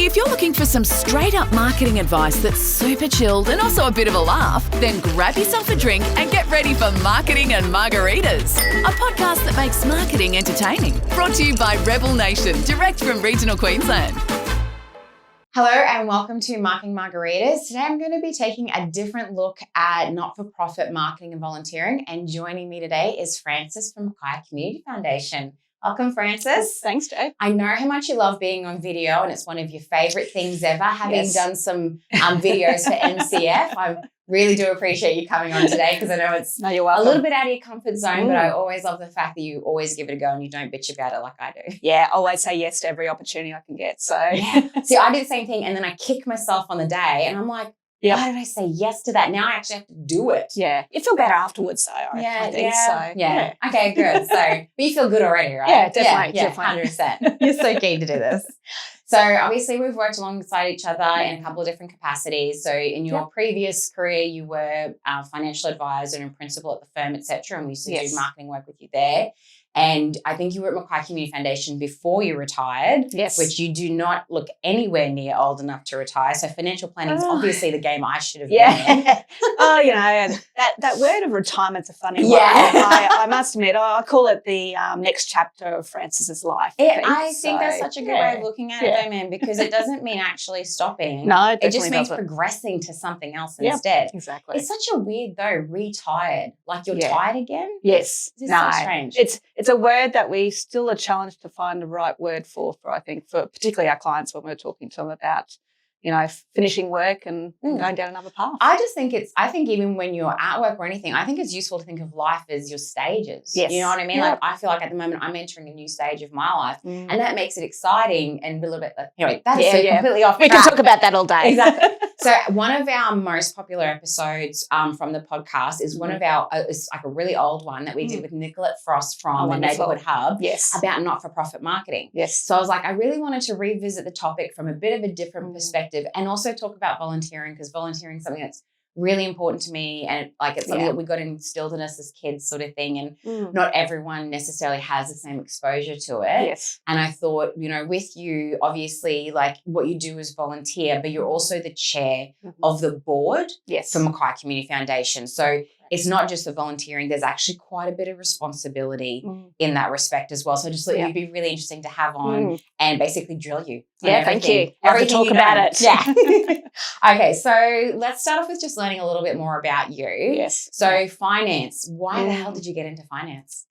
If you're looking for some straight-up marketing advice that's super chilled and also a bit of a laugh, then grab yourself a drink and get ready for Marketing and Margaritas, a podcast that makes marketing entertaining. Brought to you by Rebel Nation, direct from regional Queensland. Hello and welcome to Marketing Margaritas. Today I'm going to be taking a different look at not-for-profit marketing and volunteering, and joining me today is Frances from Mackay Community Foundation. Welcome, Frances. Thanks, Jade. I know how much you love being on video, and it's one of your favourite things ever. Having done some videos for MCF, I really do appreciate you coming on today because I know it's you're a welcome. little bit out of your comfort zone, but I always love the fact that you always give it a go and you don't bitch about it like I do. Yeah, always say yes to every opportunity I can get. So See, I do the same thing, and then I kick myself on the day and I'm like, why did I say yes to that? Now I actually have to do it. Yeah. You feel better afterwards, though, I think. So, yeah. Okay, good. So, but you feel good already, right? Yeah, definitely. Yeah, definitely. 100%. You're so keen to do this. So, obviously, we've worked alongside each other in a couple of different capacities. So, in your previous career, you were a financial advisor and principal at the firm, etc., and we used to do marketing work with you there. And I think you were at Mackay Community Foundation before you retired, which you do not look anywhere near old enough to retire. So financial planning is obviously the game I should have been in. That word of retirement's a funny one. Yeah. I must admit, I call it the next chapter of Frances's life. I think that's such a good way of looking at it, though, man, because it doesn't mean actually stopping. No, it just means progressing to something else instead. Exactly. It's such a weird, though, retired. Like you're tired again? Yes. It's so strange. It's a word that we still are challenged to find the right word for I think, for particularly our clients when we're talking to them about, finishing work and going down another path. I think even when you're at work or anything, I think it's useful to think of life as your stages. Yes. You know what I mean? Yep. Like I feel like at the moment I'm entering a new stage of my life and that makes it exciting and a little bit, anyway, that's completely off track. We can talk about that all day. Exactly. So one of our most popular episodes from the podcast is one of our, it's like a really old one that we did with Nicolette Frost from the Neighbourhood Hub about not-for-profit marketing. Yes. So I was like, I really wanted to revisit the topic from a bit of a different perspective and also talk about volunteering, because volunteering is something that's really important to me, and it's something that we got instilled in us as kids, sort of thing, and not everyone necessarily has the same exposure to it. Yes. And I thought, with you, obviously, like what you do is volunteer, but you're also the chair of the board for Mackay Community Foundation. So it's not just the volunteering, there's actually quite a bit of responsibility in that respect as well. So I just thought you'd be really interesting to have on and basically drill you. Yeah, thank you. Everything to talk about it. Yeah. Okay, so let's start off with just learning a little bit more about you. Yes. So finance, why the hell did you get into finance?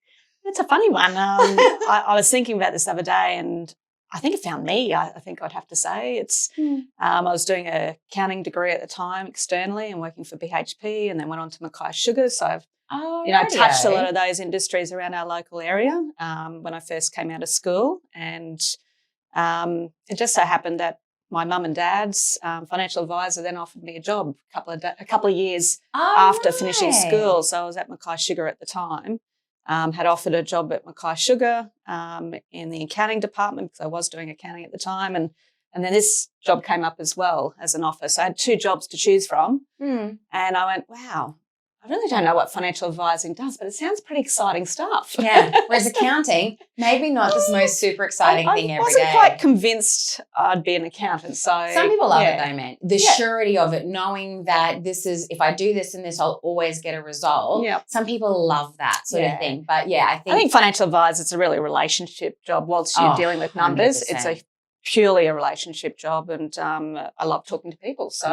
It's a funny one. I was thinking about this the other day, and I think it found me, I think I'd have to say. It's I was doing an accounting degree at the time externally and working for BHP, and then went on to Mackay Sugar. So I've touched a lot of those industries around our local area when I first came out of school. And it just so happened that my mum and dad's financial advisor then offered me a job a couple of years after finishing school. So I was at Mackay Sugar at the time. Had offered a job at Mackay Sugar in the accounting department because I was doing accounting at the time, and then this job came up as well as an offer. So I had two jobs to choose from, and I went, wow, I really don't know what financial advising does, but it sounds pretty exciting stuff. Yeah, whereas accounting, maybe not the most super exciting thing every day. I wasn't quite convinced I'd be an accountant. So some people love it though, man. The surety of it, knowing that this is, if I do this and this, I'll always get a result. Yeah. Some people love that sort of thing. But I think financial advisor is a really relationship job. Whilst you're dealing with numbers, 100%. it's a purely a relationship job, and I love talking to people. So,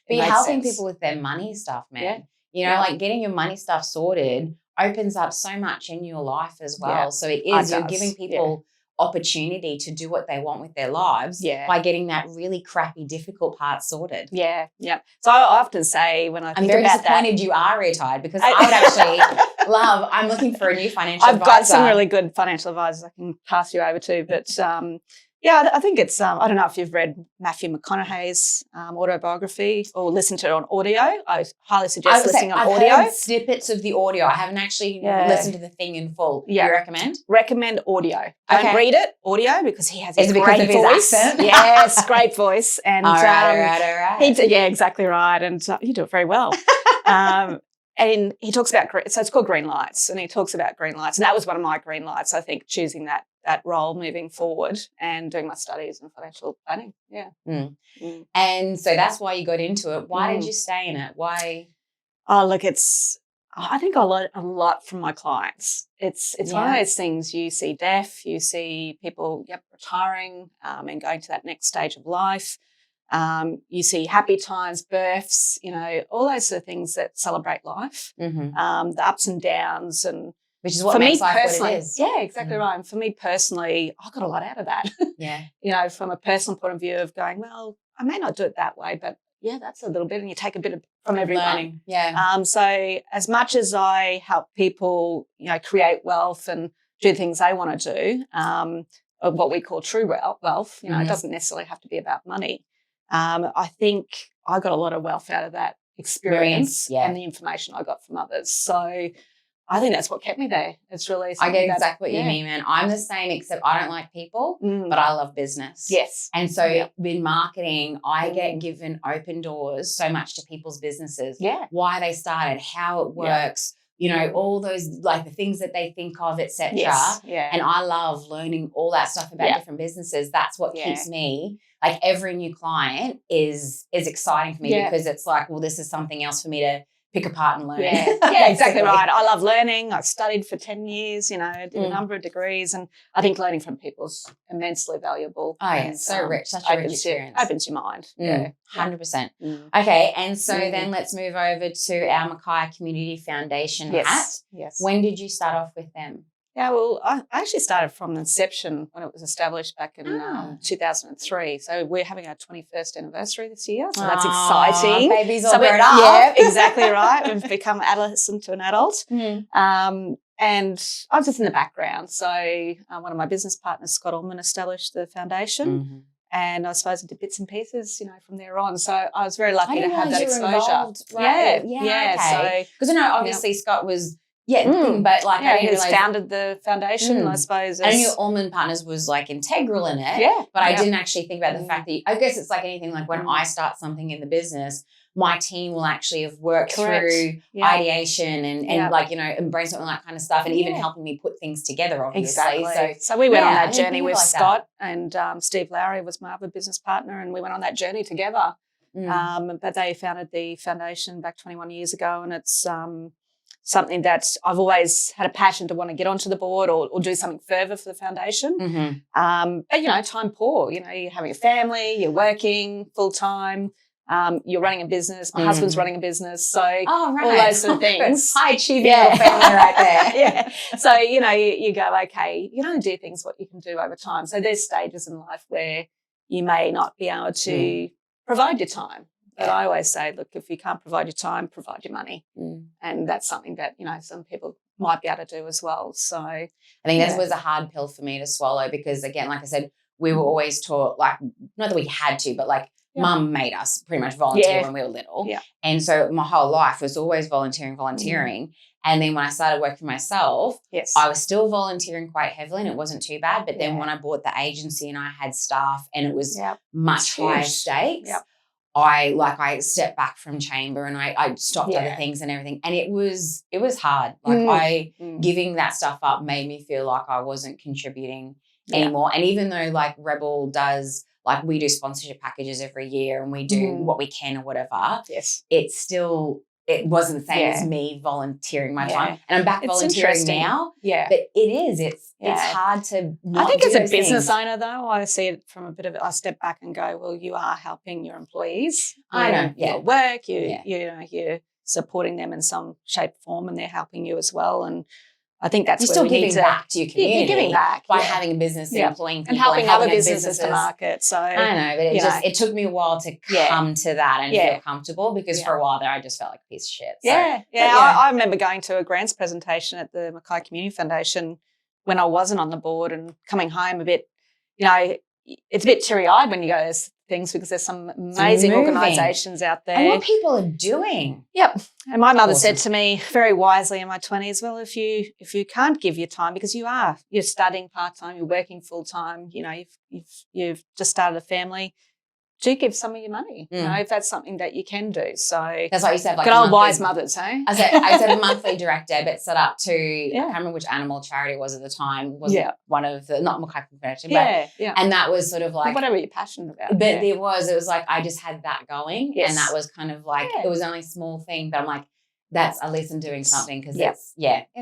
but you're helping people with their money stuff, man. Yeah. Like getting your money stuff sorted opens up so much in your life as well. Yeah, so you're giving people opportunity to do what they want with their lives by getting that really crappy, difficult part sorted. Yeah, yeah. So I often say when I think I'm very about disappointed you are retired, because I would actually I'm looking for a new financial advisor. I've got some really good financial advisors I can pass you over to, but I think it's, I don't know if you've read Matthew McConaughey's autobiography or listened to it on audio. I highly suggest listening on audio. I've heard snippets of the audio. I haven't actually listened to the thing in full. Yeah. Do you recommend? Recommend audio. Don't read it, audio, because he has a great voice. Accent? Yes, great voice. And all right. Yeah, exactly right. And you do it very well. And he talks about, so it's called green lights, and he talks about green lights. And that was one of my green lights, I think, choosing that that role moving forward and doing my studies in financial planning. Yeah. And so that's why you got into it. Why did you stay in it? Why? Oh, look, I think I learned a lot from my clients. It's one of those things, you see death, you see people retiring and going to that next stage of life. You see happy times, births, all those sort of things that celebrate life, the ups and downs, and which is what makes life what it is. Yeah, exactly right. And for me personally, I got a lot out of that. Yeah. From a personal point of view of going, well, I may not do it that way, but yeah, that's a little bit, and you take a bit from everyone. Learning. Yeah. So as much as I help people, create wealth and do things they want to do, what we call true wealth, it doesn't necessarily have to be about money. I think I got a lot of wealth out of that experience and the information I got from others. So I think that's what kept me there. It's really I get exactly what you mean, man. I'm the same, except I don't like people, but I love business. Yes. And so in marketing, I get given open doors so much to people's businesses. Yeah. Why they started, how it works, all those, like the things that they think of, etc. Yes. Yeah. And I love learning all that stuff about different businesses. That's what keeps me, like every new client is exciting for me because it's like, well, this is something else for me to pick apart and learn. Yeah, exactly right. I love learning. I studied for 10 years, did a number of degrees, and I think learning from people is immensely valuable. Oh, yeah, so rich, such a rich experience. Opens your mind. Yeah, 100%. Okay, and so then let's move over to our Mackay Community Foundation hat. Yes. When did you start off with them? Yeah, well, I actually started from the inception when it was established back in 2003. So we're having our 21st anniversary this year, so that's exciting. Babies all grown up. Yeah, exactly right. We've become adolescent to an adult. And I was just in the background. So one of my business partners, Scott Ullman, established the foundation. And I suppose I did bits and pieces, from there on. So I was very lucky to have that exposure. Right. Yeah. Okay. Because obviously Scott was but like I didn't realize founded the foundation, I suppose. I knew Ullman Partners was like integral in it. Yeah. But I didn't actually think about the fact that I guess it's like anything, like when I start something in the business, my team will actually have worked through ideation and and brainstorming all that kind of stuff, and even helping me put things together, obviously. Exactly. So we went on that journey with Scott and Steve Lowry was my other business partner, and we went on that journey together. But they founded the foundation back 21 years ago, and it's something that I've always had a passion to want to get onto the board or do something further for the foundation. But, time poor. You're having a family, you're working full-time, you're running a business. My husband's running a business. So all those sort of things. High achieving little family right there. So, you go, okay, you can only do things what you can do over time. So there's stages in life where you may not be able to provide your time. But I always say, look, if you can't provide your time, provide your money. And that's something that, some people might be able to do as well. So I think that was a hard pill for me to swallow because, again, like I said, we were always taught, like, not that we had to, but like mum made us pretty much volunteer when we were little. And so my whole life was always volunteering. And then when I started working for myself, I was still volunteering quite heavily and it wasn't too bad. But then when I bought the agency and I had staff and it was much higher stakes, I stepped back from chamber and I stopped other things and everything. And it was hard. Like giving that stuff up made me feel like I wasn't contributing anymore. And even though like Rebel does, like we do sponsorship packages every year and we do what we can or whatever. It's still, it wasn't the same as me volunteering my time. And I'm back volunteering now. But it's hard to not I think do as a those business things. owner though, I see it from a bit of I step back and go, well, you are helping your employees. I know. Your work, you're supporting them in some shape or form and they're helping you as well. And I think that's you're where still we giving need to back to your community. You're giving back by having a business and employing people and helping other businesses to market. So I know, but it took me a while to come to that and feel comfortable because for a while there I just felt like a piece of shit. So, I remember going to a grants presentation at the Mackay Community Foundation when I wasn't on the board and coming home a bit, it's a bit teary-eyed when you go to things because there's some amazing organisations out there. And what people are doing. Yep. And my mother said to me very wisely in my 20s, well, if you can't give your time because you're studying part-time, you're working full-time, you've just started a family, do give some of your money, you know, if that's something that you can do. So that's why you said, like, good old wise mothers, hey? I said a monthly direct debit set up to, I can't remember which animal charity it was at the time. Was it one of the, not Mackay Community Foundation, but and that was sort of like whatever you're passionate about. But it was like I just had that going, and that was kind of like it was only a small thing, but I'm like, that's at least I'm doing something, because it's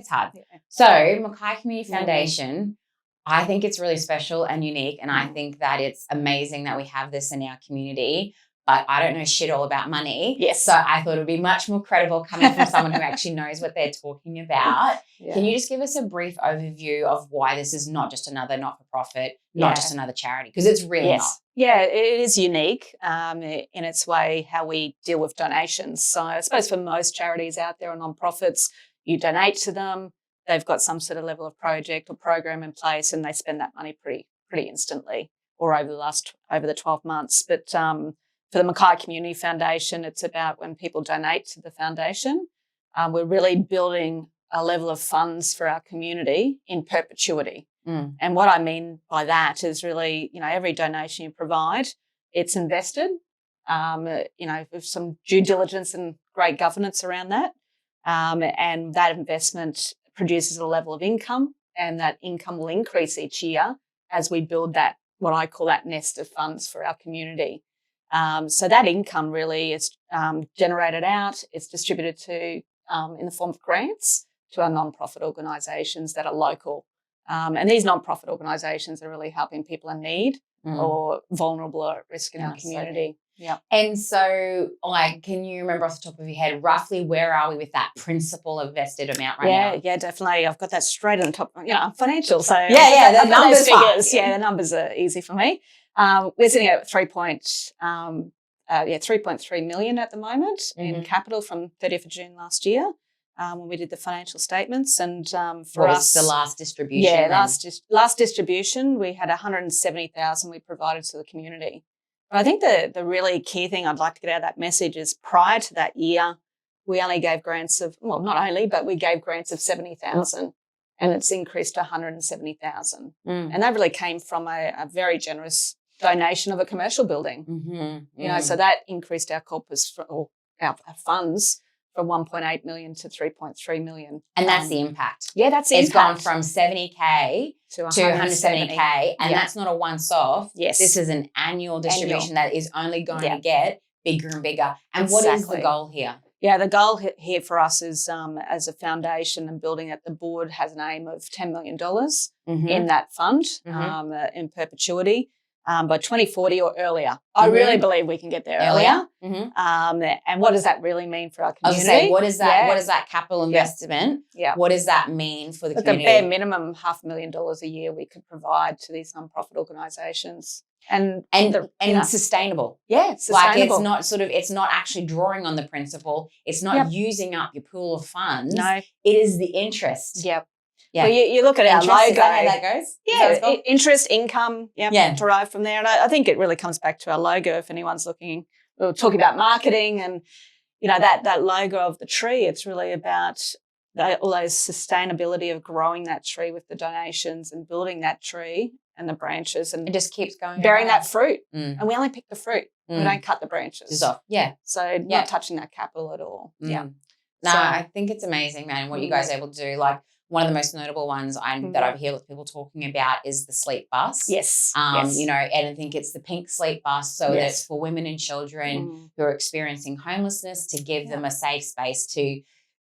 hard. Yeah. So Mackay Community Foundation. I think it's really special and unique, and I think that it's amazing that we have this in our community, but I don't know shit all about money. Yes. So I thought it would be much more credible coming from someone who actually knows what they're talking about. Yeah. Can you just give us a brief overview of why this is not just another not-for-profit, not just another charity? Because it's really not. Yeah, it is unique in its way how we deal with donations. So I suppose for most charities out there or non-profits, you donate to them. They've got some sort of level of project or program in place, and they spend that money pretty instantly or over the 12 months. But for the Mackay Community Foundation, it's about when people donate to the foundation, we're really building a level of funds for our community in perpetuity. And what I mean by that is really, every donation you provide, it's invested, with some due diligence and great governance around that. And that investment produces a level of income, and that income will increase each year as we build that, what I call that nest of funds for our community. So that income really is generated out, it's distributed to in the form of grants to our non-profit organisations that are local. And these non-profit organisations are really helping people in need or vulnerable or at risk in our community. Yeah. And so, can you remember off the top of your head, roughly where are we with that principal invested amount right now? Yeah, definitely. I've got that straight on the top, financial. So the numbers figures. Yeah, the numbers are easy for me. We're sitting at 3.3 million at the moment in capital from 30th of June last year. When we did the financial statements, and for us, the last distribution. Yeah, last distribution, we had 170,000 we provided to the community. But I think the really key thing I'd like to get out of that message is prior to that year, we only gave grants of, but we gave grants of 70,000, and it's increased to 170,000. And that really came from a very generous donation of a commercial building. So that increased our corpus or our funds from 1.8 million to 3.3 million. And that's the impact. Yeah, that's the impact. It's gone from 70K to 170K, and that's not a once-off. Yes. This is an annual distribution that is only going to get bigger and bigger. And what is the goal here? Yeah, the goal here for us is as a foundation and building it, the board has an aim of $10 million in that fund in perpetuity. By 2040 or earlier. I really believe we can get there earlier. And what does that really mean for our community? I was saying, what is that? What is that capital investment? Yeah. What does that mean for the community? At the bare minimum, $500,000 a year we could provide to these non-profit organisations. And sustainable. Yeah, sustainable. Like it's not actually drawing on the principal. It's not using up your pool of funds. No. It is the interest. Yep. Yeah. Well, you look at our logo. Is that how that goes? Yeah, interest, income, derived from there. And I think it really comes back to our logo. If anyone's looking, we're talking about marketing and, that logo of the tree, it's really about all those sustainability of growing that tree with the donations and building that tree and the branches. And it just keeps going. Bearing that fruit. And we only pick the fruit. We don't cut the branches. Yeah. So not touching that capital at all. Yeah. No, I think it's amazing, man, what you guys are able to do. Like, one of the most notable ones that I've heard people talking about is the sleep bus. Yes. And I think it's the pink sleep bus. So that it's for women and children who are experiencing homelessness, to give them a safe space to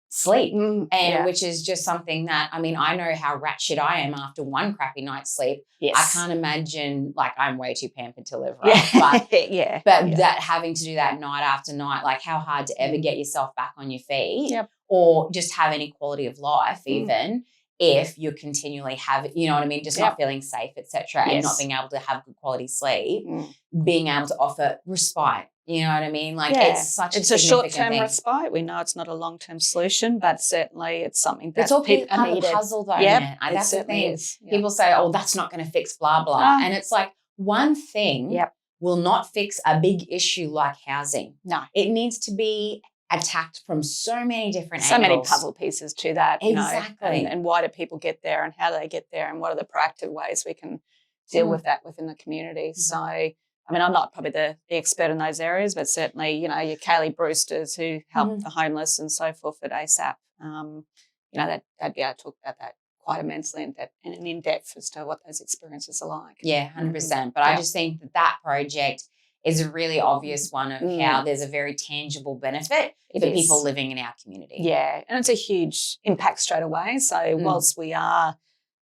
sleep. And which is just something that, I know how ratchet I am after one crappy night's sleep. Yes. I can't imagine, I'm way too pampered to live right. But that having to do that night after night, how hard to ever get yourself back on your feet. Yep. Or just have any quality of life, even if you're continually not feeling safe, etc., and not being able to have good quality sleep, being able to offer respite. You know what I mean? It's a short-term respite. We know it's not a long-term solution, but certainly it's something that it's all people part of the puzzle, though. That's the thing. People say, "Oh, that's not going to fix blah blah," and it's like one thing will not fix a big issue like housing. No, it needs to be attacked from so many different angles. So many puzzle pieces to that. Exactly. And why do people get there and how they get there and what are the proactive ways we can deal with that within the community. So I mean, I'm not probably the expert in those areas, but certainly, you know, your Kaylee Brewsters who help the homeless and so forth at ASAP, you know, they'd be able to talk about that quite immensely and in depth as to what those experiences are like. Yeah, 100%. But I just think that project is a really obvious one of how there's a very tangible benefit for people living in our community. Yeah, and it's a huge impact straight away. So whilst we are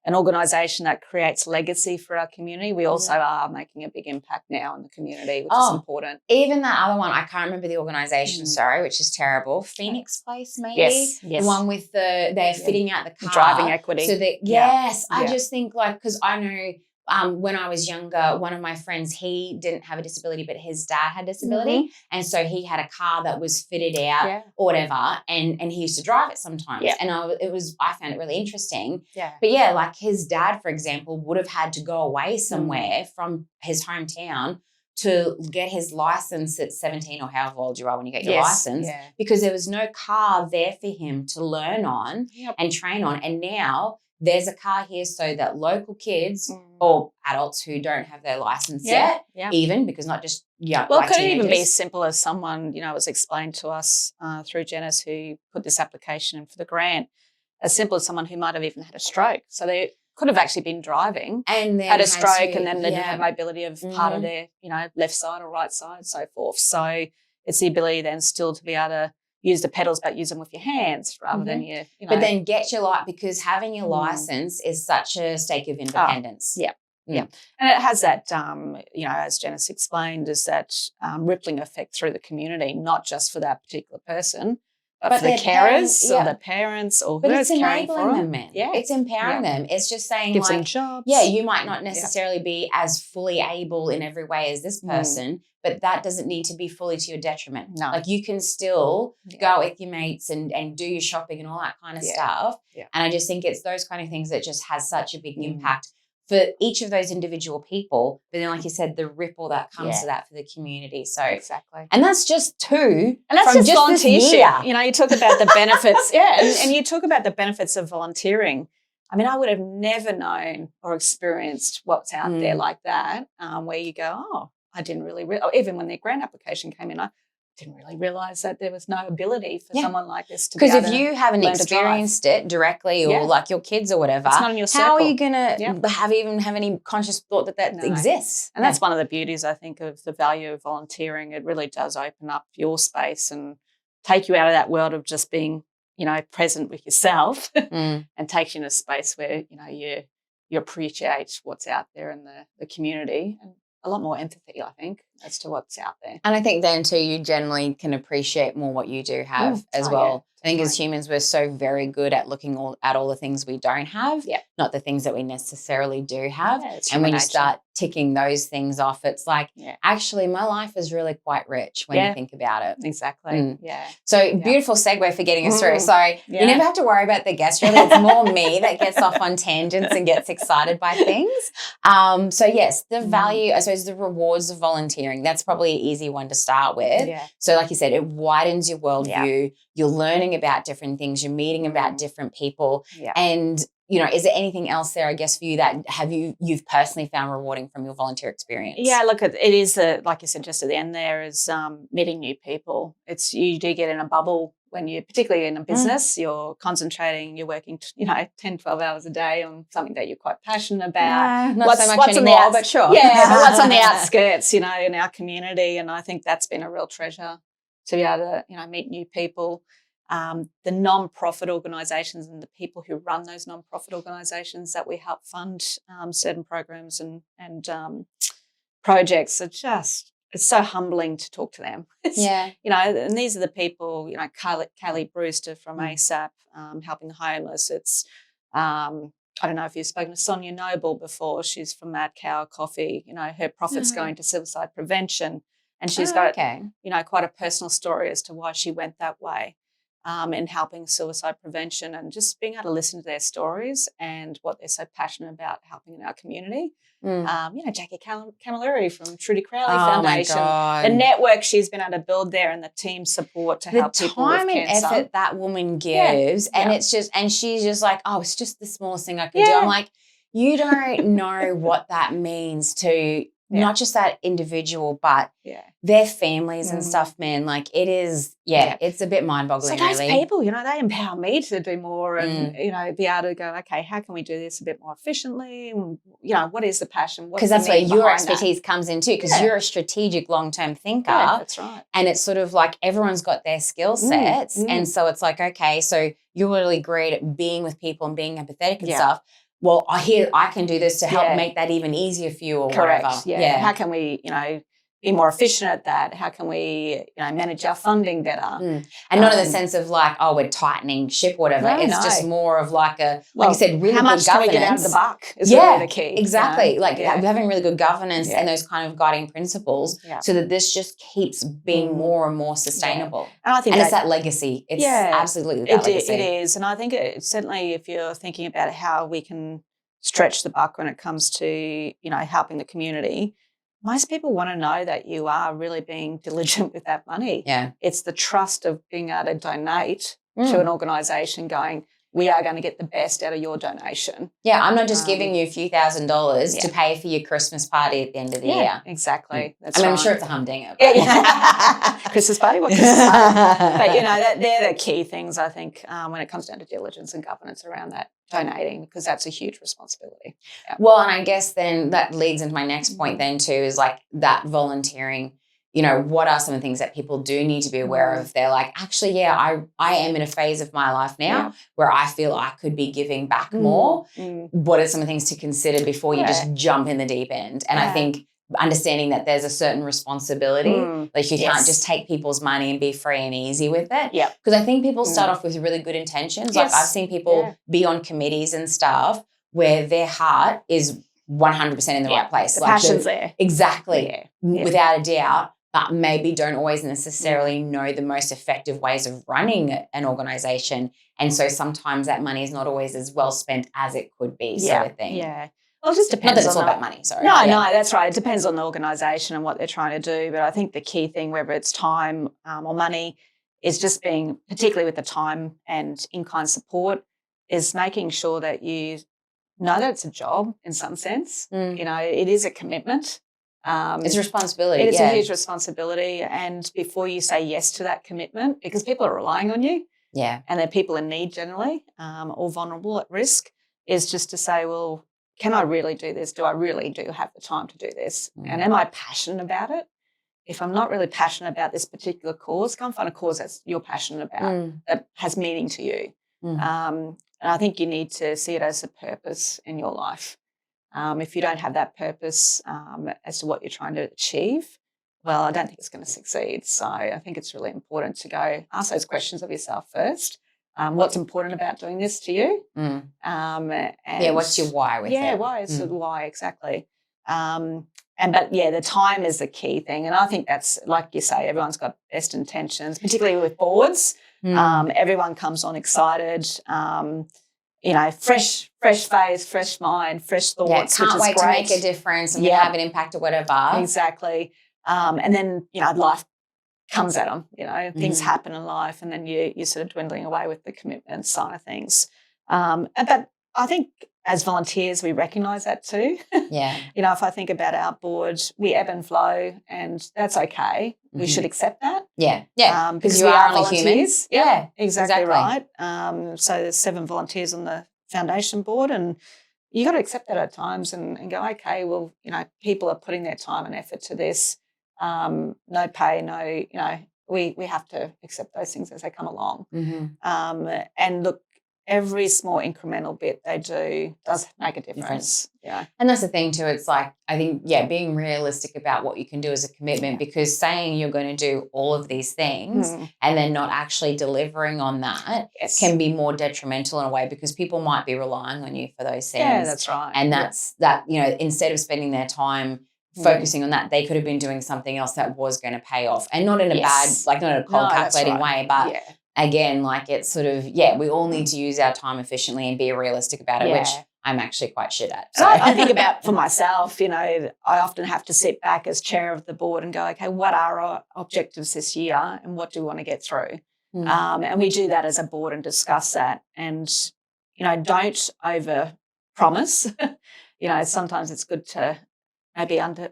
an organisation that creates legacy for our community, we also are making a big impact now in the community, which is important. Even that other one, I can't remember the organisation, sorry, which is terrible. Phoenix Place, maybe? Yes. The one with they're fitting out the car. Driving equity. So I just think like, because I know when I was younger, one of my friends, he didn't have a disability, but his dad had a disability. And so he had a car that was fitted out or whatever, and he used to drive it sometimes. And I found it really interesting. But yeah, like his dad, for example, would have had to go away somewhere from his hometown to get his license at 17 or however old you are when you get your license, because there was no car there for him to learn on and train on. And now there's a car here so that local kids or adults who don't have their license yet, even, because not just well, like it could teenagers. even be as simple as someone, you know, was explained to us through Janice who put this application in for the grant, as simple as someone who might have even had a stroke. So they could have actually been driving and then had a stroke and then they didn't have mobility of part of their, you know, left side or right side, so forth. So it's the ability then still to be able to use the pedals, but use them with your hands rather than you know. But then get your because having your license is such a stake of independence. And it has that, you know, as Janice explained, is that rippling effect through the community, not just for that particular person, but for the carers or the parents or whoever's caring for them. But it's enabling them, man. It's empowering them. It's just saying gives them jobs. Yeah, you might not necessarily be as fully able in every way as this person, but that doesn't need to be fully to your detriment. No. Like you can still go out with your mates and do your shopping and all that kind of stuff. And I just think it's those kind of things that just has such a big impact for each of those individual people. But then, like you said, the ripple that comes to that for the community. So exactly. And that's just two. And that's just volunteership. You know, you talk about the benefits. And you talk about the benefits of volunteering. I mean, I would have never known or experienced what's out there like that, where you go, oh, I didn't really even when their grant application came in, I didn't really realise that there was no ability for someone like this to be able to. Because if you haven't experienced it directly or like your kids or whatever, it's not in your circle. How are you going to have any conscious thought that exists? And that's one of the beauties, I think, of the value of volunteering. It really does open up your space and take you out of that world of just being, you know, present with yourself and takes you in a space where, you know, you appreciate what's out there in the community and a lot more empathy, I think, as to what's out there. And I think then too, you generally can appreciate more what you do have as well. I think as humans, we're so very good at looking at all the things we don't have, not the things that we necessarily do have. And when you start ticking those things off, it's like, actually, my life is really quite rich when you think about it. Exactly. So beautiful segue for getting us through. So you never have to worry about the guest, really. It's more me that gets off on tangents and gets excited by things. So yes, the value, I suppose the rewards of volunteering, that's probably an easy one to start with. So like you said, it widens your worldview. You're learning about different things. You're meeting about different people. And, you know, is there anything else there, I guess, for you that you've personally found rewarding from your volunteer experience? Yeah, look, it is, like you said, just at the end there is meeting new people. You do get in a bubble when you're particularly in a business, you're concentrating, you're working, 10, 12 hours a day on something that you're quite passionate about. Not so much anymore, but sure. Yeah, but what's on the outskirts, in our community. And I think that's been a real treasure to be able to, meet new people. The non-profit organisations and the people who run those non-profit organisations that we help fund certain programs and projects are just, it's so humbling to talk to them. And these are the people, Kaylee Brewster from ASAP, helping the homeless. It's, I don't know if you've spoken to Sonia Noble before. She's from Mad Cow Coffee. Her profits going to suicide prevention. And she's got, quite a personal story as to why she went that way in helping suicide prevention and just being able to listen to their stories and what they're so passionate about helping in our community. Jackie Camilleri from Trudy Crowley Foundation, the network she's been able to build there and the team support to help people with cancer. The time and effort that woman gives, and it's just, and she's just like, oh, it's just the smallest thing I can do. I'm like, you don't know what that means to not just that individual, but their families and stuff, man. Like it is, it's a bit mind-boggling, so those really. people, they empower me to do more and, be able to go, okay, how can we do this a bit more efficiently? And, what is the passion? Because that's where your expertise comes in too, because you're a strategic long-term thinker. Yeah, that's right. And it's sort of like everyone's got their skill sets. And so it's like, okay, so you're really great at being with people and being empathetic and stuff. Well, I can do this to help make that even easier for you or whatever. Yeah. How can we, be more efficient at that? How can we, manage our funding better? And not in the sense of like, oh, we're tightening ship or whatever. It's just more of like a, like you said, really how much good governance. Can we get out of the buck is really the key. Exactly. Like having really good governance and those kind of guiding principles so that this just keeps being more and more sustainable. And I think it's that legacy. It's absolutely that legacy. It is. And I think certainly if you're thinking about how we can stretch the buck when it comes to, helping the community, most people want to know that you are really being diligent with that money. Yeah. It's the trust of being able to donate to an organisation going, we are going to get the best out of your donation. Yeah, I'm not just giving you a few $1,000s to pay for your Christmas party at the end of the year. Exactly. That's I'm sure it's a humdinger. Christmas party? What Christmas party? But, they're the key things, I think, when it comes down to diligence and governance around that donating, because that's a huge responsibility. Yeah. Well, and I guess then that leads into my next point then too, is like that volunteering. What are some of the things that people do need to be aware of? They're like, actually, I am in a phase of my life now where I feel I could be giving back more. What are some of the things to consider before you just jump in the deep end? And I think understanding that there's a certain responsibility, like you can't just take people's money and be free and easy with it. Yeah. Because I think people start off with really good intentions. Like I've seen people be on committees and stuff where their heart is 100% in the right place. The passion's there. Exactly. Without a doubt. But maybe don't always necessarily know the most effective ways of running an organisation. And so sometimes that money is not always as well spent as it could be, sort of thing. Yeah. Well, it just depends. Not that it's all about money, sorry. No, that's right. It depends on the organisation and what they're trying to do. But I think the key thing, whether it's time or money, is just being, particularly with the time and in-kind support, is making sure that you know that it's a job in some sense. It is a commitment. It's a responsibility. It's a huge responsibility. And before you say yes to that commitment, because people are relying on you, and they're people in need generally, or vulnerable at risk, is just to say, well, can I really do this? Do I really have the time to do this? And am I passionate about it? If I'm not really passionate about this particular cause, go and find a cause that you're passionate about, that has meaning to you. And I think you need to see it as a purpose in your life. If you don't have that purpose as to what you're trying to achieve, well, I don't think it's going to succeed. So I think it's really important to go ask those questions of yourself first. What's important about doing this to you? And what's your why with it? Yeah, why is the why exactly? But the time is the key thing. And I think that's, like you say, everyone's got best intentions, particularly with boards. Everyone comes on excited. Fresh face, fresh mind, fresh thoughts. Can't wait to make a difference and have an impact or whatever. Exactly. And then, life comes at them, things happen in life, and then you're sort of dwindling away with the commitment side of things. But I think as volunteers, we recognise that too. Yeah. If I think about our board, we ebb and flow, and that's okay. We should accept that. Yeah. Yeah. Because you we are are only humans. Yeah, exactly right. So there's 7 volunteers on the foundation board, and you got to accept that at times and go, okay, well, people are putting their time and effort to this. No pay, no, we have to accept those things as they come along. And look, every small incremental bit they do does make a difference. Yeah. And that's the thing too. It's like, I think, being realistic about what you can do as a commitment, because saying you're going to do all of these things and then not actually delivering on that can be more detrimental in a way, because people might be relying on you for those things. Yeah, that's right. And that's that, instead of spending their time focusing on that, they could have been doing something else that was going to pay off, and not in a bad, like not in a cold calculating way, but again, like it's sort of, we all need to use our time efficiently and be realistic about it, which I'm actually quite shit at. So I think about for myself, I often have to sit back as chair of the board and go, okay, what are our objectives this year and what do we want to get through? And we do that as a board and discuss that, and, don't over promise. Sometimes it's good to maybe under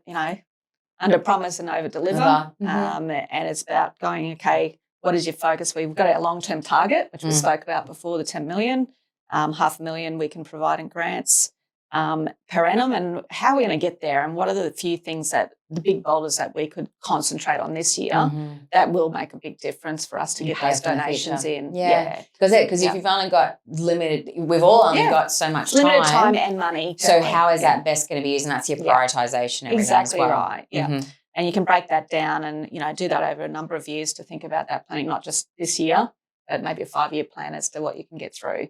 promise and over deliver. And it's about going, okay, what is your focus? We've got our long-term target, which we spoke about before, the 10 million, $500,000 we can provide in grants per annum, and how are we going to get there, and what are the few things the big boulders that we could concentrate on this year that will make a big difference for us to get those donations in. Because if you've only got we've all only got so much time. Limited time and money. So how is that best going to be used? And that's your prioritisation. Exactly right. Yeah. And you can break that down and, do that over a number of years to think about that planning, not just this year, but maybe a 5-year plan as to what you can get through.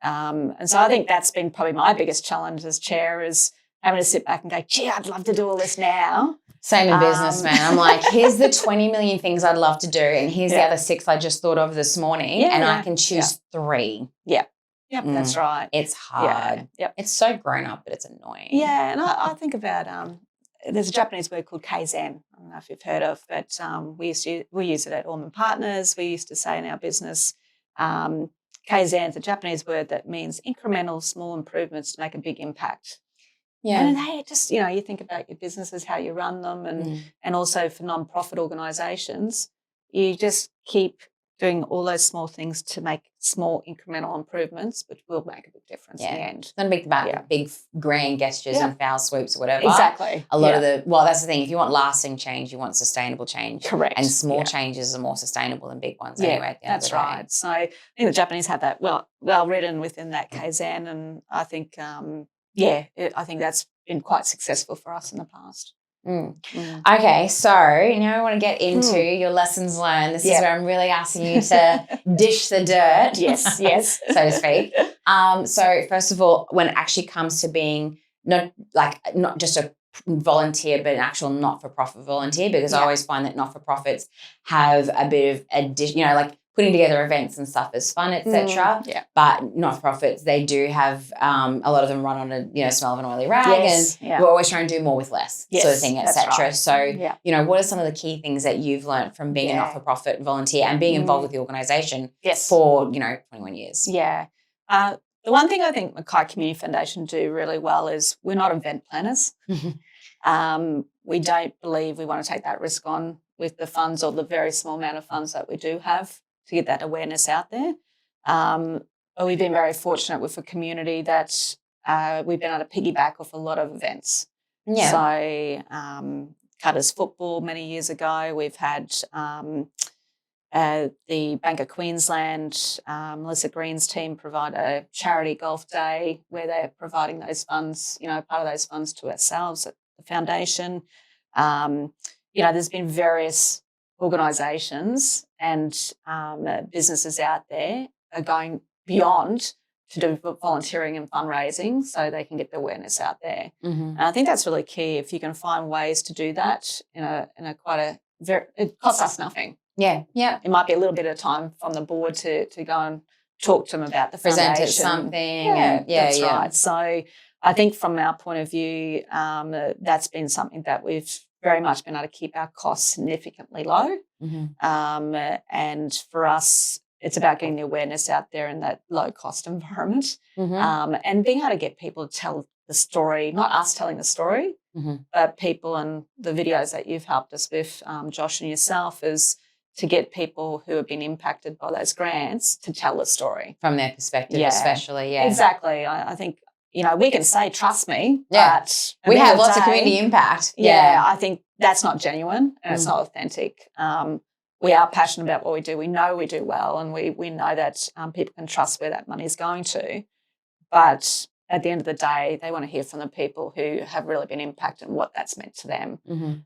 And so I think that's been probably my biggest challenge as chair, is having to sit back and go, gee, I'd love to do all this now. Same in business, man. I'm like, here's the 20 million things I'd love to do, and here's the other 6 I just thought of this morning, and I can choose 3. Yep, that's right. It's hard. It's so grown up, but it's annoying. Yeah, and I think about there's a Japanese word called kaizen. I don't know if you've heard of, but we use it at Orman Partners. We used to say in our business, kaizen is a Japanese word that means incremental small improvements to make a big impact. Yeah. And they just, you think about your businesses, how you run them, and also for non-profit organisations, you just keep doing all those small things to make small incremental improvements, which will make a big difference in the end. Don't be about big grand gestures and foul swoops or whatever. Exactly. A lot of that's the thing. If you want lasting change, you want sustainable change. Correct. And small changes are more sustainable than big ones anyway. At the end that's of the day. right. So I think the Japanese have that well written within that kaizen, and I think, I think that's been quite successful for us in the past. Okay, so now I want to get into your lessons learned. This is where I'm really asking you to dish the dirt. Yes. So to speak. So first of all, when it actually comes to being not just a volunteer, but an actual not-for-profit volunteer, because I always find that not-for-profits have a bit of addition, like putting together events and stuff is fun, etc. But not-for-profits, they do have a lot of them run on a smell of an oily rag, and we're always trying to do more with less, sort of thing, etc. Right. So what are some of the key things that you've learned from being a not-for-profit volunteer and being involved with the organisation for 21 years? Yeah. The one thing I think Mackay Community Foundation do really well is we're not event planners. We don't believe we want to take that risk on with the funds, or the very small amount of funds that we do have, to get that awareness out there. But we've been very fortunate with a community that we've been able to piggyback off a lot of events. Yeah. So Cutters football many years ago. We've had the Bank of Queensland, Melissa Green's team provide a charity golf day where they're providing those funds, part of those funds to ourselves at the foundation. There's been various organisations and businesses out there are going beyond to do volunteering and fundraising so they can get the awareness out there. And I think that's really key. If you can find ways to do that it costs us nothing. Yeah. It might be a little bit of time from the board to go and talk to them about the foundation. Present something. That's right. So I think from our point of view, that's been something that we've very much been able to keep our costs significantly low. And for us, it's about getting the awareness out there in that low-cost environment, and being able to get people to tell the story, not us telling the story, but people, and the videos that you've helped us with, Josh and yourself, is to get people who have been impacted by those grants to tell the story. From their perspective especially, Exactly. I think, we can say, trust me, but we have lots of community impact. I think that's not genuine and it's not authentic. We are passionate about what we do. We know we do well, and we know that people can trust where that money is going to. But at the end of the day, they want to hear from the people who have really been impacted and what that's meant to them.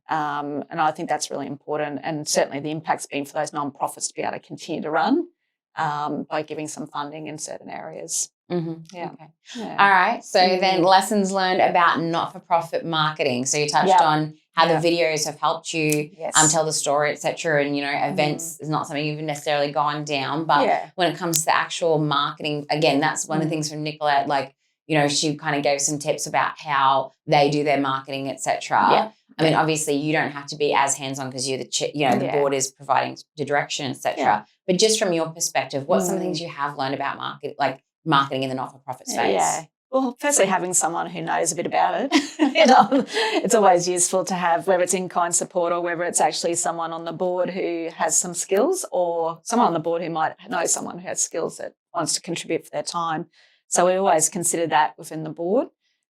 And I think that's really important. And certainly the impact's been for those non-profits to be able to continue to run by giving some funding in certain areas. Okay. All right. So then lessons learned about not-for-profit marketing. So you touched on how the videos have helped you tell the story, etc. And, events is not something you've necessarily gone down. But when it comes to the actual marketing, again, that's one of the things from Nicolette, she kind of gave some tips about how they do their marketing, etc. I mean, obviously you don't have to be as hands-on because you're the board is providing the direction, etc. But just from your perspective, what's some of the things you have learned about marketing in the not-for-profit space? Well, firstly, having someone who knows a bit about it. It's always useful to have, whether it's in-kind support or whether it's actually someone on the board who has some skills, or someone on the board who might know someone who has skills that wants to contribute for their time. So we always consider that within the board.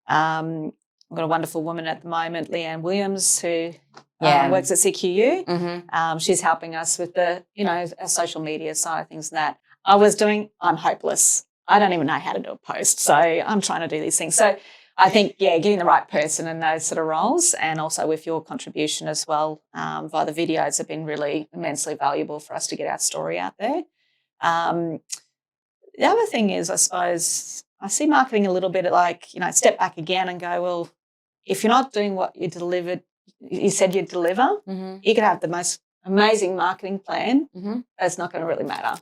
I've got a wonderful woman at the moment, Leanne Williams, who works at CQU. Mm-hmm. She's helping us with the, our social media side of things. That I'm hopeless. I don't even know how to do a post, so I'm trying to do these things. So I think, getting the right person in those sort of roles, and also with your contribution as well via the videos, have been really immensely valuable for us to get our story out there. The other thing is, I suppose, I see marketing a little bit like, step back again and go, well, if you're not doing what you said you'd deliver, you could have the most amazing marketing plan, but it's not going to really matter.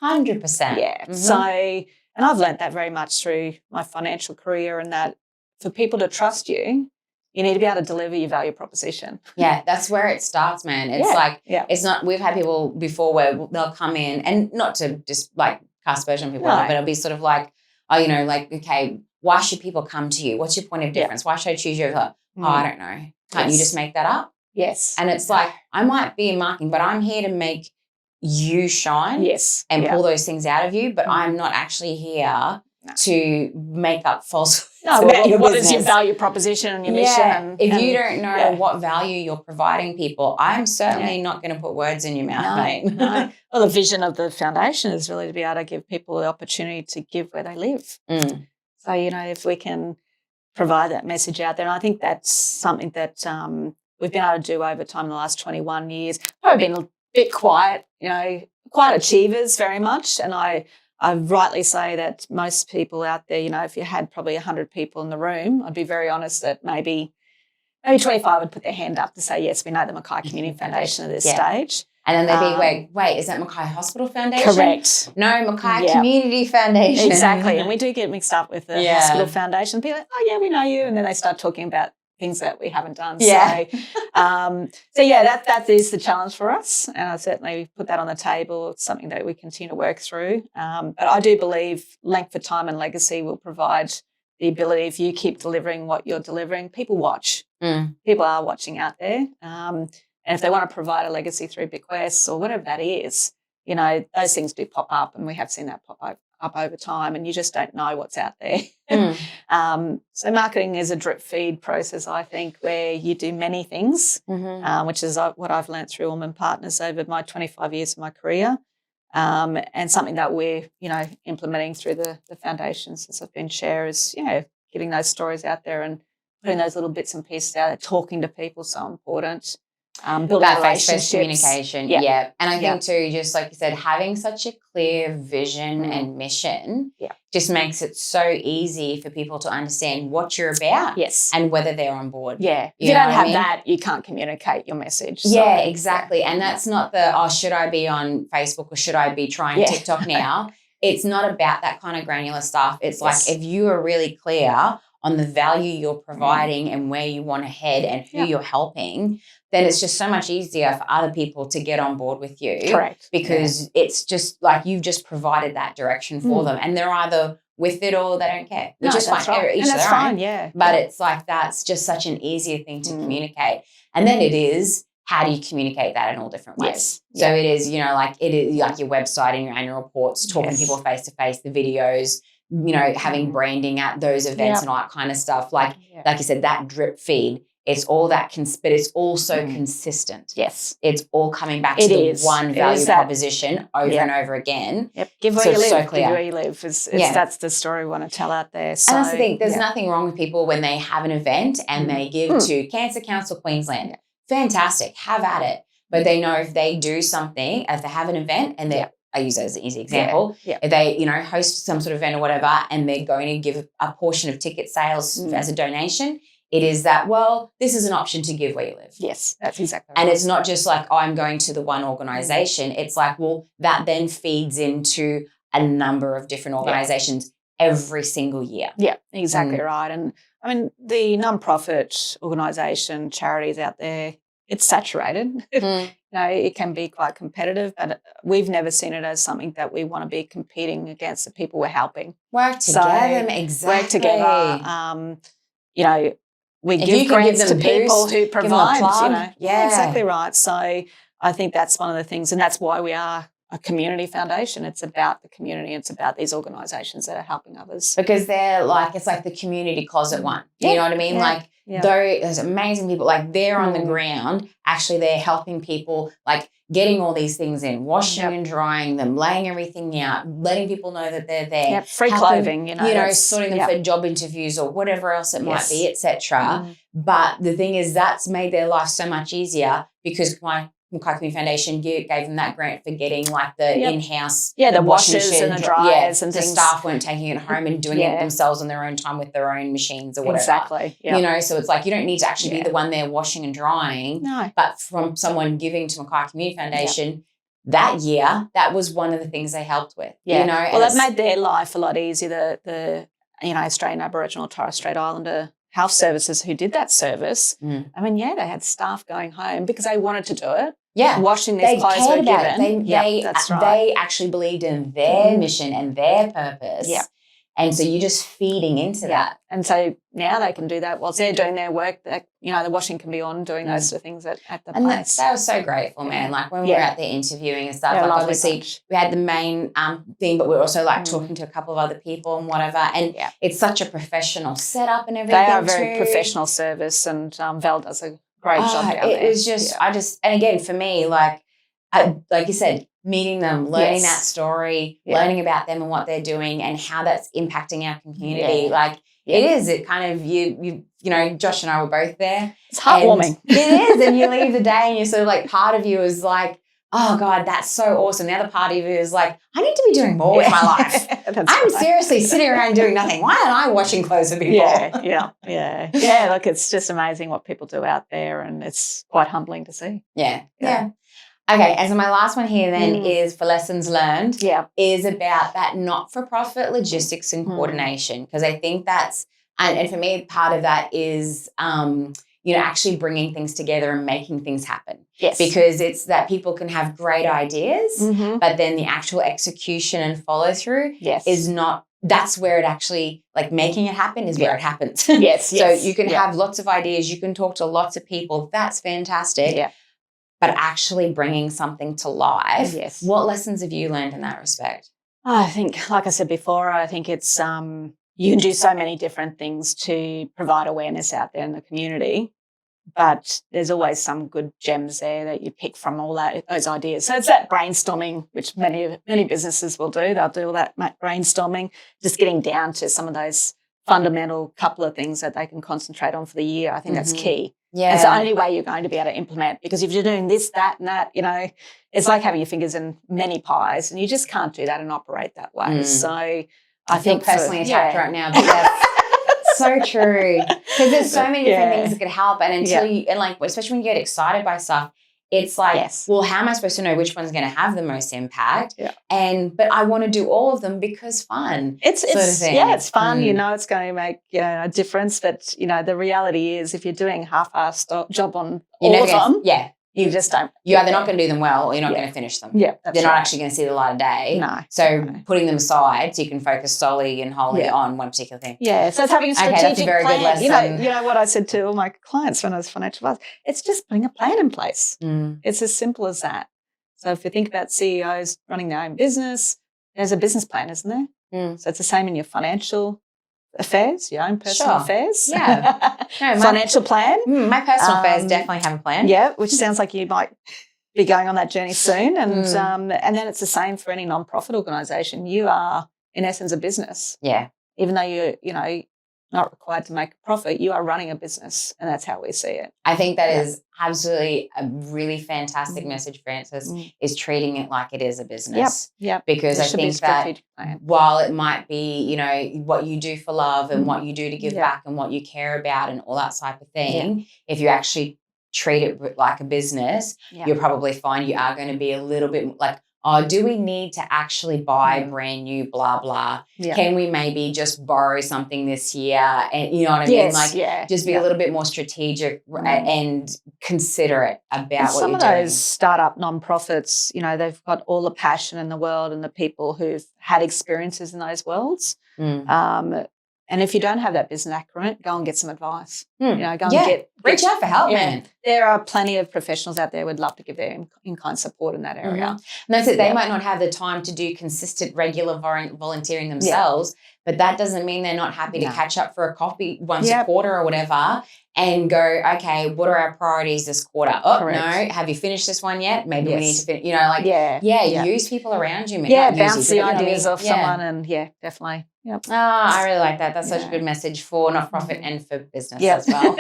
100%. Yeah. Mm-hmm. So, and I've learnt that very much through my financial career, and that for people to trust you, you need to be able to deliver your value proposition. Yeah, that's where it starts, man. It's it's not, we've had people before where they'll come in, and not to just like cast aspersion on people, but it'll be sort of like, okay, why should people come to you? What's your point of difference? Why should I choose you? I don't know. Can't you just make that up? Yes. And it's like, I might be in marketing, but I'm here to make you shine and pull those things out of you, but I'm not actually here to make up false. What is your value proposition and your mission? If you don't know what value you're providing people, I'm certainly not going to put words in your mouth, mate. No. Well, the vision of the foundation is really to be able to give people the opportunity to give where they live. So, if we can provide that message out there, and I think that's something that we've been able to do over time in the last 21 years. Probably been a bit quiet, quite achievers very much, and I rightly say that most people out there, if you had probably 100 people in the room, I'd be very honest that maybe 25 would put their hand up to say, yes, we know the Mackay Community Foundation at this stage. And then they'd be, wait, is that Mackay Hospital Foundation? Correct. No, Mackay Community Foundation. Exactly. And we do get mixed up with the hospital foundation. People are like, oh, yeah, we know you. And then they start talking about things that we haven't done. Yeah. That is the challenge for us. And I certainly put that on the table. It's something that we continue to work through. But I do believe length of time and legacy will provide the ability, if you keep delivering what you're delivering, people watch. People are watching out there. And if they want to provide a legacy through bequests or whatever that is, those things do pop up, and we have seen that pop up over time, and you just don't know what's out there. So marketing is a drip feed process, I think, where you do many things, which is what I've learnt through Allman Partners over my 25 years of my career, and something that we're, implementing through the foundation since I've been chair is, getting those stories out there and putting those little bits and pieces out there, talking to people, so important. Building that relationships. face-to-face communication, and I think too, just like you said, having such a clear vision and mission just makes it so easy for people to understand what you're about, and whether they're on board. If you don't have that, you can't communicate your message. So, exactly. And that's not should I be on Facebook or should I be trying TikTok now? It's not about that kind of granular stuff. It's like, if you are really clear on the value you're providing and where you want to head and who you're helping, then it's just so much easier for other people to get on board with you. Correct. Because it's just like you've just provided that direction for them, and they're either with it or they don't care, which is fine. Right. Each and that's their fine, own. But it's like that's just such an easier thing to communicate. And then it is, how do you communicate that in all different ways? So it is, it is like your website and your annual reports, talking to people face to face, the videos, having branding at those events and all that kind of stuff. Like you said, that drip feed, it's all that, but it's also consistent. Yes. It's all coming back to the one value proposition over and over again. Give where so you live. So clear. Give where you live. That's the story we want to tell out there. So, and that's the thing. There's nothing wrong with people when they have an event and they give to Cancer Council Queensland. Fantastic. Have at it. But they know if they do something, if they have an event and they're, I use that as an easy example. If they, host some sort of event or whatever, and they're going to give a portion of ticket sales as a donation, it is that, well, this is an option to give where you live. Yes, that's exactly right. And it's not just like, I'm going to the one organisation. It's like, well, that then feeds into a number of different organisations every single year. Yeah, exactly right. And I mean, the non-profit organisation, charities out there, it's saturated. it can be quite competitive, but we've never seen it as something that we want to be competing against the people we're helping. Work together, exactly. Work together. We give grants to people who provide. Yeah, exactly right. So I think that's one of the things, and that's why we are a community foundation. It's about the community. It's about these organisations that are helping others. Because they're it's like the community closet one. You know what I mean? Those amazing people, they're on the ground. Actually, they're helping people, getting all these things in, washing and drying them, laying everything out, letting people know that they're there. Yep. Free clothing, sorting them for job interviews or whatever else it might be, etc. But the thing is, that's made their life so much easier because my Mackay Community Foundation gave them that grant for getting the in-house the washers and the dryers and the things. staff weren't taking it home and doing it themselves on their own time with their own machines or whatever. Exactly. So it's you don't need to actually be the one there washing and drying. No. But from someone giving to Mackay Community Foundation that year, that was one of the things they helped with. Yeah. Well, it made their life a lot easier. The Australian Aboriginal Torres Strait Islander Health Services who did that service, I mean, they had staff going home because they wanted to do it. Yeah. Washing these clothes were given. That's right. They actually believed in their mission and their purpose. Yeah. And so you're just feeding into that. And so now they can do that whilst they're doing their work. The washing can be on doing those sort of things at the place. That was so grateful, man. When we were out there interviewing and stuff, obviously we had the main thing, but we were also talking to a couple of other people and whatever. And it's such a proftional setup and everything. They are a very professional service, and Val does a great job down there. It was just, and again, for me, like you said, meeting them, learning that story, learning about them and what they're doing and how that's impacting our community. It kind of, you Josh and I were both there. It's heartwarming. It is. And you leave the day and you're sort of part of you is oh God, that's so awesome. The other part of you is I need to be doing more with my life. I'm seriously sitting around doing nothing. Why aren't I washing clothes for people? Yeah. Look, it's just amazing what people do out there, and it's quite humbling to see. Yeah. Okay, and so my last one here then is for lessons learned. Is about that not-for-profit logistics and coordination, because I think that's, and for me, part of that is, actually bringing things together and making things happen. Yes. Because it's that people can have great ideas, but then the actual execution and follow-through is not. That's where it actually, making it happen is where it happens. Yes. So you can have lots of ideas, you can talk to lots of people. That's fantastic. Yeah. But actually bringing something to life. Yes. What lessons have you learned in that respect? I think, like I said before, I think it's you can do so many different things to provide awareness out there in the community, but there's always some good gems there that you pick from all those ideas. So it's that brainstorming, which many businesses will do. They'll do all that brainstorming, just getting down to some of those fundamental couple of things that they can concentrate on for the year. I think that's key. Yeah. It's the only way you're going to be able to implement, because if you're doing this, that and that, it's like having your fingers in many pies, and you just can't do that and operate that way. So I think personally attacked right now, but that's so true. Because there's so many different things that could help, and until you, and especially when you get excited by stuff, it's well, how am I supposed to know which one's going to have the most impact? Yeah. But I want to do all of them because fun. It's fun. It's going to make a difference. But the reality is, if you're doing half-assed job on all of them, you just don't. You're either not going to do them well, or you're not going to finish them. Yeah, they're not actually going to see the light of day. No. So putting them aside, so you can focus solely and wholly on one particular thing. Yeah. So it's having a strategic that's a very plan. good lesson. You know what I said to all my clients when I was financial advisor. It's just putting a plan in place. It's as simple as that. So if you think about CEOs running their own business, there's a business plan, isn't there? So it's the same in your financial affairs, your own personal affairs. Yeah. No, financial plan. My personal affairs definitely have a plan. Yeah, which sounds like you might be going on that journey soon. And then it's the same for any non-profit organisation. You are, in essence, a business. Yeah. Even though you're not required to make a profit, you are running a business, and that's how we see it. I think that is absolutely a really fantastic message, Frances, is treating it like it is a business. Yep. Because I think that while it might be, what you do for love and what you do to give back and what you care about and all that type of thing, if you actually treat it like a business, you'll probably find you are going to be a little bit oh, do we need to actually buy brand new blah, blah? Yeah. Can we maybe just borrow something this year? And you know what I mean? Like just be a little bit more strategic and considerate about what some you're of doing. those startup nonprofits, you know, they've got all the passion in the world and the people who've had experiences in those worlds. And if you don't have that business acumen, go and get some advice. You know, go and reach out for help, man. There are plenty of professionals out there who would love to give their in-kind support in that area. And that's it. They might not have the time to do consistent, regular volunteering themselves, but that doesn't mean they're not happy to catch up for a coffee once a quarter or whatever and go, okay, what are our priorities this quarter? Oh, no, have you finished this one yet? Maybe we need to finish, you know, like, use people around you. Bounce the ideas off someone and definitely. Yep. Oh, I really like that. That's such a good message for not-for-profit and for business as well.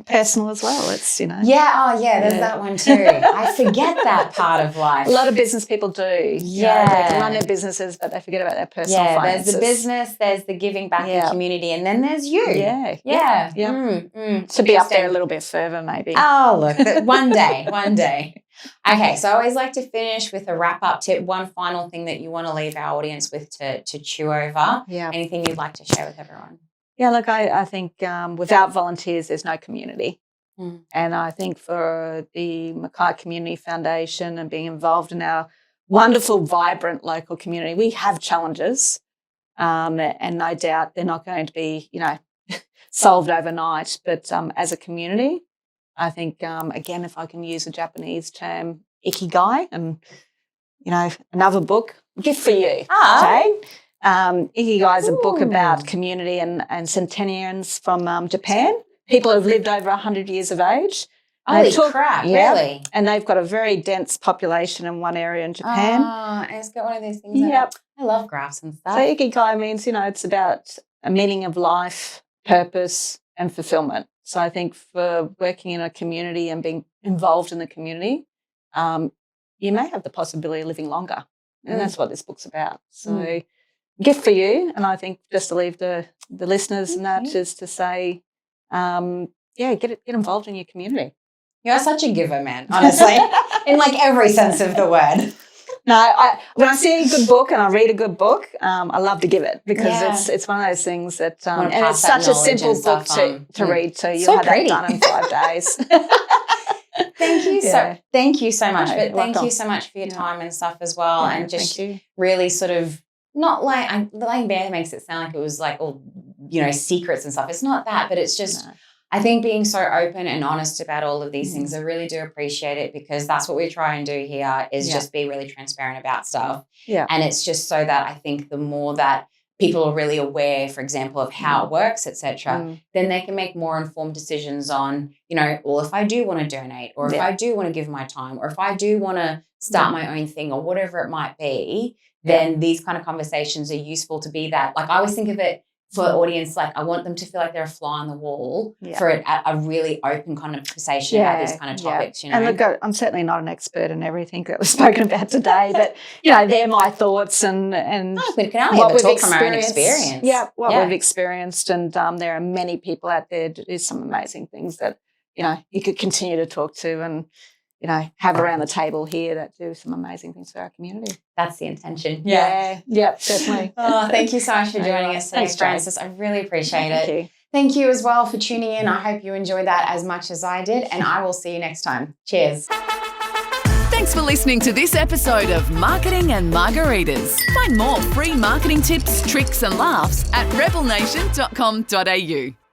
Personal as well. It's, you know. There's that one too. I forget that part of life. A lot of business people do. Yeah. They run their businesses, but they forget about their personal finances. There's the business, there's the giving back in community, and then there's you. To be up there a little bit further maybe. Oh, look, one day. Okay, so I always like to finish with a wrap-up tip, one final thing that you want to leave our audience with to chew over. Yeah. Anything you'd like to share with everyone? Yeah, look, I think without volunteers, there's no community. And I think for the Mackay Community Foundation and being involved in our wonderful, vibrant local community, we have challenges and no doubt they're not going to be, you know, solved overnight. But as a community, I think, again, if I can use a Japanese term, ikigai, and, you know, another book, gift for you, Jade. Ikigai is a book about community and centenarians from Japan, people who've lived over 100 years of age. Holy crap, really? And they've got a very dense population in one area in Japan. And it's got one of those things. Yep. I love graphs and stuff. So ikigai means, you know, it's about a meaning of life, purpose and fulfillment. So I think for working in a community and being involved in the community, you may have the possibility of living longer. And that's what this book's about. So gift for you. And I think just to leave the listeners and that is to say, get involved in your community. You're such a giver, man, honestly, in like every sense of the word. No, when I see a good book and I read a good book, I love to give it because it's one of those things that and it's such a simple book to read too. You'll have that done in 5 days. Thank you so much. But thank you so much for your time and stuff as well, and just really sort of not like laying bare makes it sound like it was like all, you know, secrets and stuff. It's not that, but it's just. I think being so open and honest about all of these things, I really do appreciate it because that's what we try and do here is just be really transparent about stuff. Yeah. And it's just so that I think the more that people are really aware, for example, of how it works, etc., then they can make more informed decisions on, you know, well, if I do want to donate or if I do want to give my time or if I do want to start my own thing or whatever it might be, then these kind of conversations are useful to be that. Like I always think of it, for the audience, like I want them to feel like they're a fly on the wall for a really open kind of conversation about these kind of topics, you know. And look, I'm certainly not an expert in everything that was spoken about today, but, you know, they're my thoughts and we can only ever talk from our own experience. Yeah, we've experienced. And there are many people out there that do some amazing things that, you know, you could continue to talk to and, you know, have around the table here that do some amazing things for our community. That's the intention. Yeah, definitely. Thank you so much for joining us today, Frances. I really appreciate it. Thank you as well for tuning in. I hope you enjoyed that as much as I did, and I will see you next time. Cheers. Thanks for listening to this episode of Marketing and Margaritas. Find more free marketing tips, tricks and laughs at rebelnation.com.au.